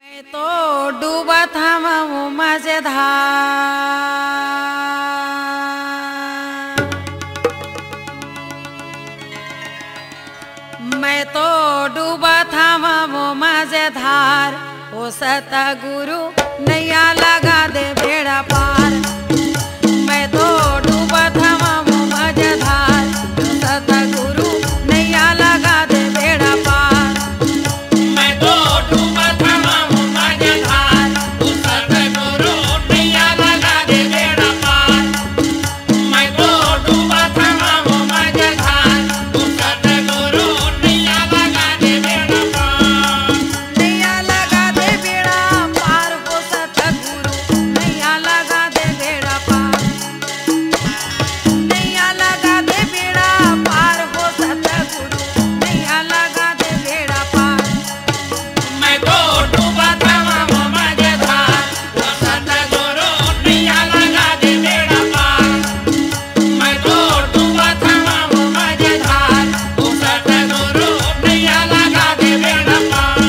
मैं तो डूबा था मजेदार, मैं तो डूबा था वो मजेदार। ओ सतगुरु नैया लगा दे बेड़ा पार। मैं तो डूबा था वो मजेदार, ओ सतगुरु नैया लगा दे बेड़ा पार। मैं तो डूबा था वो मजेदार, ओ सतगुरु नैया लगा दे बेड़ा पार। मैं तो डूबा था वो मजेदार, ओ सतगुरु नैया लगा दे बेड़ा पार। नैया लगा दे बेड़ा पार, ओ सतगुरु नैया लगा दे बेड़ा पार। नैया लगा दे बेड़ा पार, ओ सतगुरु नैया लगा दे बेड़ा पार। मैं तो डूबा था वो मजेदार, ओ सतगुरु नैया लगा दे बेड़ा पार। मैं तो डूबा था वो मजेदार, ओ सतगुरु नैया लगा दे बेड़ा पार।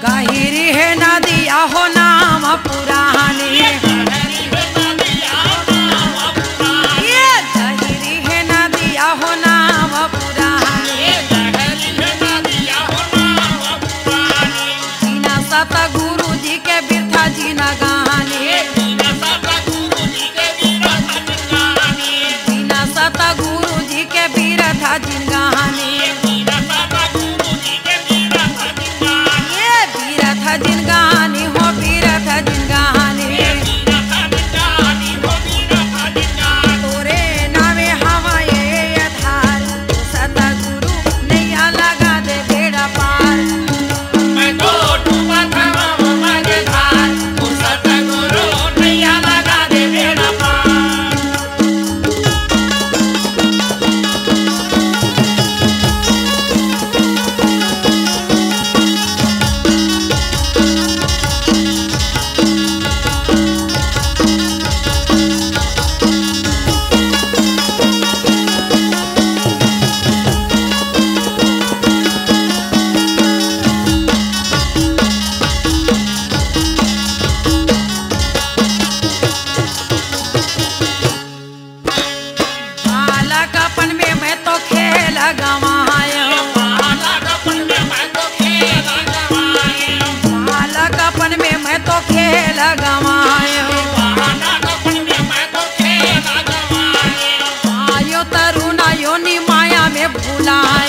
गहिरी है नदिया हो नाम पुरानी, ये गहिरी है नदिया हो नाम पुरानी। जीना सतगुरु जी के बिरथा जीना गानी, जीना सतगुरु जी के बिरथा जीन गानी। ये बिरथा जीन गानी हो बिरथा जीन गानी। तोरे नावे हवा ये धार, ओ सतगुरु नैया लगा दे बेड़ा पार। मैं तो डूबा था वो मजेदार, ओ सतगुरु नैया लगा दे बेड़ा पार। बालकपन में मैं तो खेल गवायो, बालकपन में मैं तो खेल गवायो। बालकपन में मैं तो खेल गवायो। बालकपन में मैं तो खेल गवायो। आयो तरुण आयो नी माया में भुलायो।